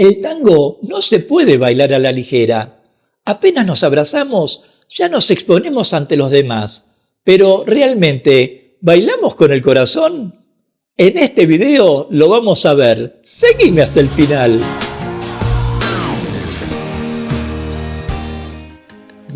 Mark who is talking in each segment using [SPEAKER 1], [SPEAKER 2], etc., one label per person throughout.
[SPEAKER 1] El tango no se puede bailar a la ligera. Apenas nos abrazamos, ya nos exponemos ante los demás. Pero ¿realmente bailamos con el corazón? En este video lo vamos a ver. Seguime hasta el final.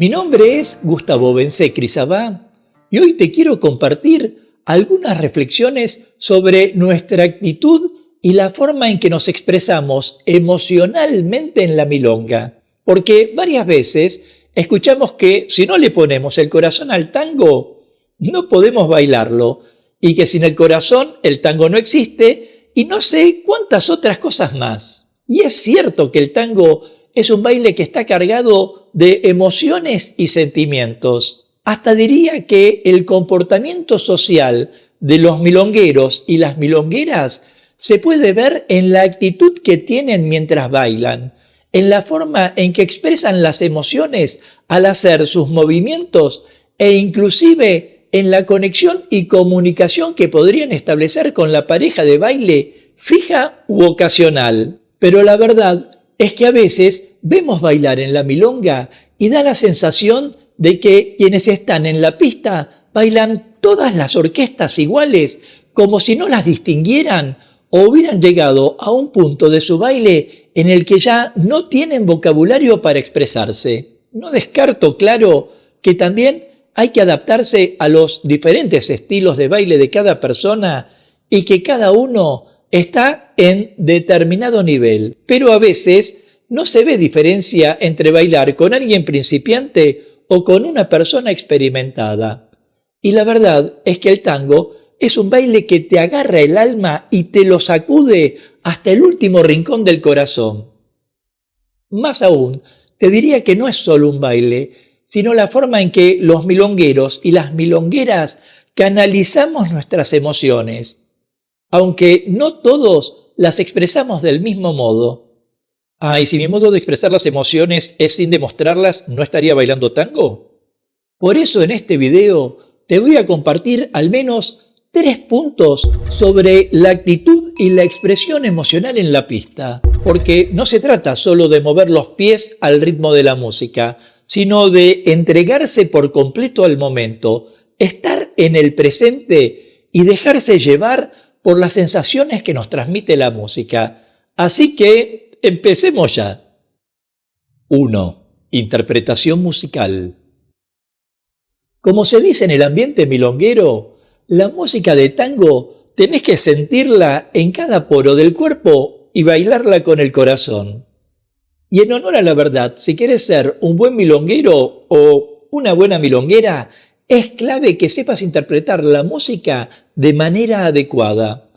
[SPEAKER 1] Mi nombre es Gustavo Bensé Crisabá y hoy te quiero compartir algunas reflexiones sobre nuestra actitud y la forma en que nos expresamos emocionalmente en la milonga. Porque varias veces escuchamos que si no le ponemos el corazón al tango, no podemos bailarlo, y que sin el corazón el tango no existe, y no sé cuántas otras cosas más. Y es cierto que el tango es un baile que está cargado de emociones y sentimientos. Hasta diría que el comportamiento social de los milongueros y las milongueras se puede ver en la actitud que tienen mientras bailan, en la forma en que expresan las emociones al hacer sus movimientos e inclusive en la conexión y comunicación que podrían establecer con la pareja de baile fija u ocasional. Pero la verdad es que a veces vemos bailar en la milonga y da la sensación de que quienes están en la pista bailan todas las orquestas iguales, como si no las distinguieran o hubieran llegado a un punto de su baile en el que ya no tienen vocabulario para expresarse. No descarto, claro, que también hay que adaptarse a los diferentes estilos de baile de cada persona y que cada uno está en determinado nivel. Pero a veces no se ve diferencia entre bailar con alguien principiante o con una persona experimentada. Y la verdad es que el tango es un baile que te agarra el alma y te lo sacude hasta el último rincón del corazón. Más aún, te diría que no es solo un baile, sino la forma en que los milongueros y las milongueras canalizamos nuestras emociones, aunque no todos las expresamos del mismo modo. Y si mi modo de expresar las emociones es sin demostrarlas, ¿no estaría bailando tango? Por eso en este video te voy a compartir al menos 3 puntos sobre la actitud y la expresión emocional en la pista, porque no se trata solo de mover los pies al ritmo de la música, sino de entregarse por completo al momento, estar en el presente y dejarse llevar por las sensaciones que nos transmite la música. Así que empecemos ya. 1. Interpretación musical. Como se dice en el ambiente milonguero, la música de tango tenés que sentirla en cada poro del cuerpo y bailarla con el corazón. Y en honor a la verdad, si quieres ser un buen milonguero o una buena milonguera, es clave que sepas interpretar la música de manera adecuada.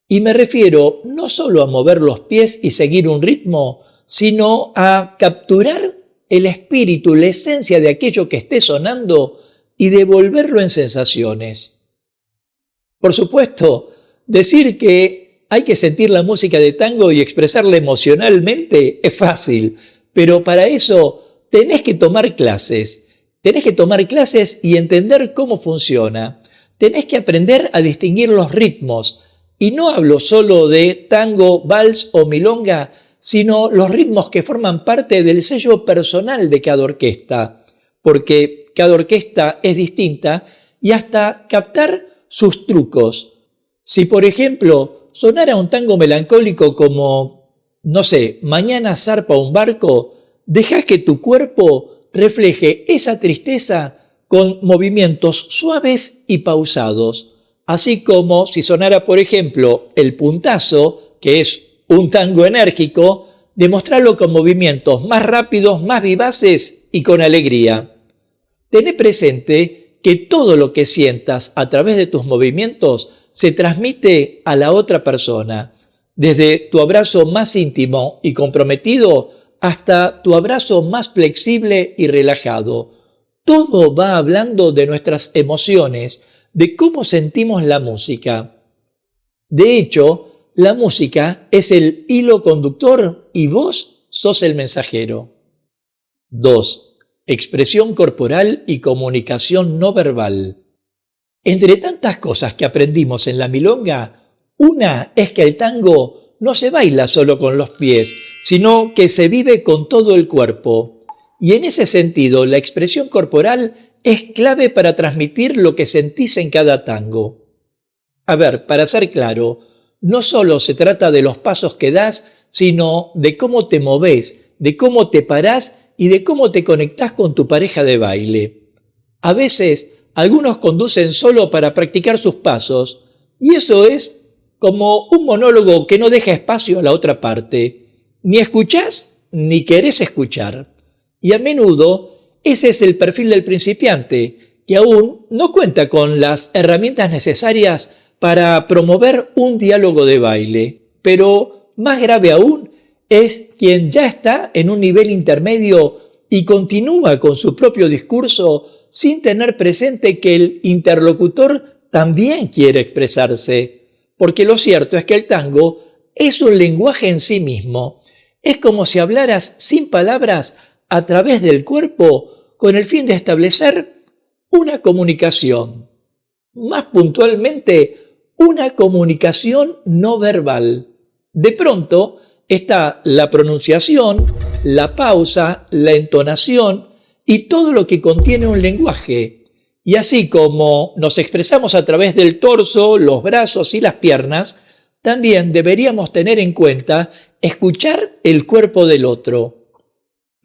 [SPEAKER 1] Y me refiero no solo a mover los pies y seguir un ritmo, sino a capturar el espíritu, la esencia de aquello que esté sonando y devolverlo en sensaciones. Por supuesto, decir que hay que sentir la música de tango y expresarla emocionalmente es fácil, pero para eso tenés que tomar clases. Tenés que tomar clases y entender cómo funciona. Tenés que aprender a distinguir los ritmos. Y no hablo solo de tango, vals o milonga, sino los ritmos que forman parte del sello personal de cada orquesta, porque cada orquesta es distinta, y hasta captar sus trucos. Si, por ejemplo, sonara un tango melancólico como, no sé, Mañana zarpa un barco, dejá que tu cuerpo refleje esa tristeza con movimientos suaves y pausados. Así como si sonara, por ejemplo, El puntazo, que es un tango enérgico, demostrarlo con movimientos más rápidos, más vivaces y con alegría. Tené presente que todo lo que sientas a través de tus movimientos se transmite a la otra persona, desde tu abrazo más íntimo y comprometido hasta tu abrazo más flexible y relajado. Todo va hablando de nuestras emociones, de cómo sentimos la música. De hecho, la música es el hilo conductor y vos sos el mensajero. 2. Expresión corporal y comunicación no verbal. Entre tantas cosas que aprendimos en la milonga, una es que el tango no se baila solo con los pies, sino que se vive con todo el cuerpo. Y en ese sentido, la expresión corporal es clave para transmitir lo que sentís en cada tango. A ver, para ser claro, no solo se trata de los pasos que das, sino de cómo te movés, de cómo te parás y de cómo te conectás con tu pareja de baile. A veces, algunos conducen solo para practicar sus pasos, y eso es como un monólogo que no deja espacio a la otra parte. Ni escuchás ni querés escuchar. Y a menudo ese es el perfil del principiante, que aún no cuenta con las herramientas necesarias para promover un diálogo de baile. Pero más grave aún es quien ya está en un nivel intermedio y continúa con su propio discurso sin tener presente que el interlocutor también quiere expresarse. Porque lo cierto es que el tango es un lenguaje en sí mismo. Es como si hablaras sin palabras a través del cuerpo con el fin de establecer una comunicación. Más puntualmente, una comunicación no verbal. De pronto está la pronunciación, la pausa, la entonación y todo lo que contiene un lenguaje. Y así como nos expresamos a través del torso, los brazos y las piernas, también deberíamos tener en cuenta escuchar el cuerpo del otro.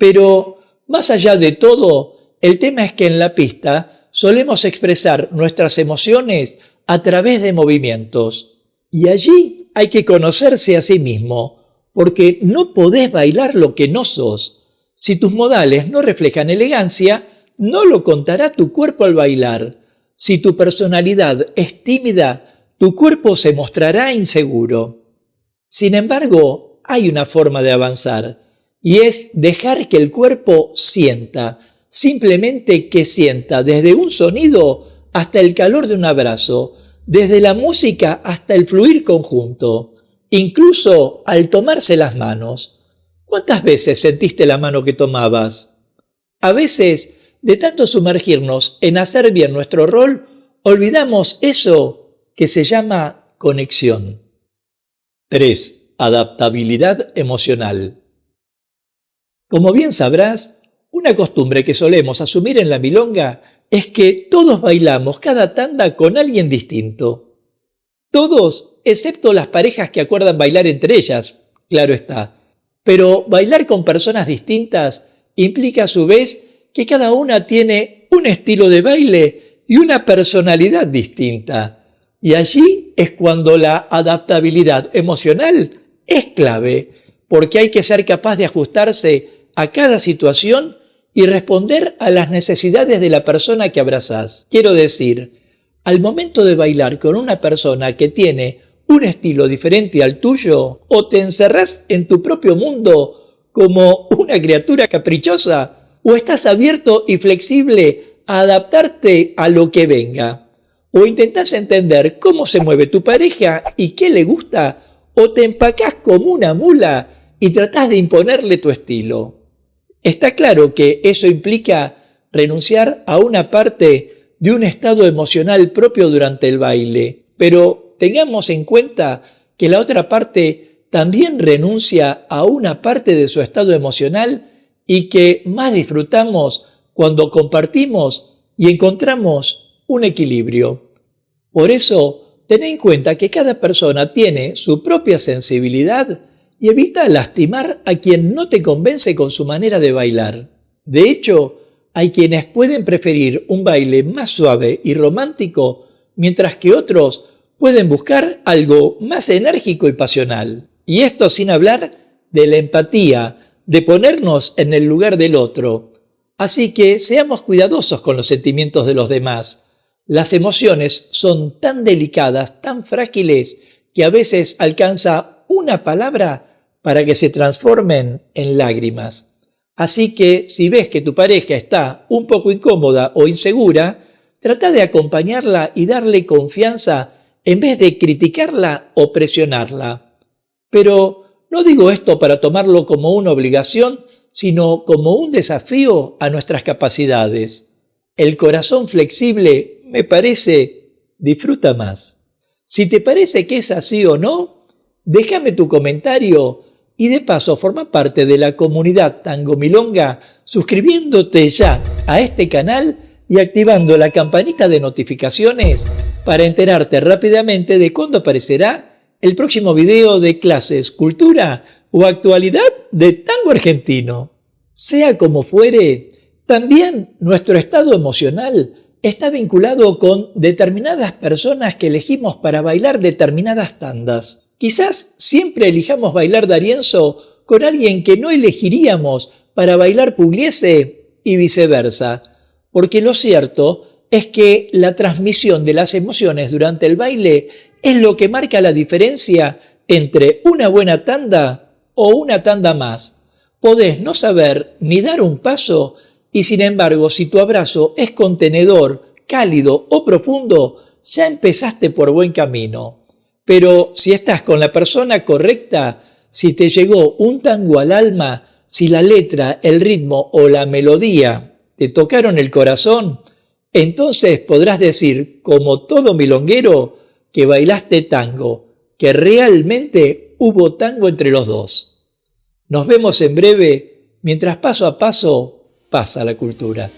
[SPEAKER 1] Pero, más allá de todo, el tema es que en la pista solemos expresar nuestras emociones a través de movimientos. Y allí hay que conocerse a sí mismo, porque no podés bailar lo que no sos. Si tus modales no reflejan elegancia, no lo contará tu cuerpo al bailar. Si tu personalidad es tímida, tu cuerpo se mostrará inseguro. Sin embargo, hay una forma de avanzar, y es dejar que el cuerpo sienta, simplemente que sienta desde un sonido hasta el calor de un abrazo, desde la música hasta el fluir conjunto, incluso al tomarse las manos. ¿Cuántas veces sentiste la mano que tomabas? A veces, de tanto sumergirnos en hacer bien nuestro rol, olvidamos eso que se llama conexión. 3. Adaptabilidad emocional. Como bien sabrás, una costumbre que solemos asumir en la milonga es que todos bailamos cada tanda con alguien distinto. Todos, excepto las parejas que acuerdan bailar entre ellas, claro está. Pero bailar con personas distintas implica a su vez que cada una tiene un estilo de baile y una personalidad distinta. Y allí es cuando la adaptabilidad emocional es clave, porque hay que ser capaz de ajustarse a cada situación y responder a las necesidades de la persona que abrazás. Quiero decir, al momento de bailar con una persona que tiene un estilo diferente al tuyo, o te encerrás en tu propio mundo como una criatura caprichosa, o estás abierto y flexible a adaptarte a lo que venga, o intentás entender cómo se mueve tu pareja y qué le gusta, o te empacás como una mula y tratás de imponerle tu estilo. Está claro que eso implica renunciar a una parte de un estado emocional propio durante el baile, pero tengamos en cuenta que la otra parte también renuncia a una parte de su estado emocional y que más disfrutamos cuando compartimos y encontramos un equilibrio. Por eso, ten en cuenta que cada persona tiene su propia sensibilidad y evita lastimar a quien no te convence con su manera de bailar. De hecho, hay quienes pueden preferir un baile más suave y romántico, mientras que otros pueden buscar algo más enérgico y pasional. Y esto sin hablar de la empatía, de ponernos en el lugar del otro. Así que seamos cuidadosos con los sentimientos de los demás. Las emociones son tan delicadas, tan frágiles, que a veces alcanza una palabra para que se transformen en lágrimas. Así que si ves que tu pareja está un poco incómoda o insegura, trata de acompañarla y darle confianza en vez de criticarla o presionarla. Pero no digo esto para tomarlo como una obligación, sino como un desafío a nuestras capacidades. El corazón flexible, me parece, disfruta más. Si te parece que es así o no, déjame tu comentario y de paso forma parte de la comunidad Tango Milonga suscribiéndote ya a este canal y activando la campanita de notificaciones para enterarte rápidamente de cuándo aparecerá el próximo video de clases, cultura o actualidad de tango argentino. Sea como fuere, también nuestro estado emocional está vinculado con determinadas personas que elegimos para bailar determinadas tandas. Quizás siempre elijamos bailar D'Arienzo con alguien que no elegiríamos para bailar Pugliese y viceversa, porque lo cierto es que la transmisión de las emociones durante el baile es lo que marca la diferencia entre una buena tanda o una tanda más. Podés no saber ni dar un paso y sin embargo si tu abrazo es contenedor, cálido o profundo, ya empezaste por buen camino. Pero si estás con la persona correcta, si te llegó un tango al alma, si la letra, el ritmo o la melodía te tocaron el corazón, entonces podrás decir, como todo milonguero, que bailaste tango, que realmente hubo tango entre los dos. Nos vemos en breve, mientras paso a paso pasa la cultura.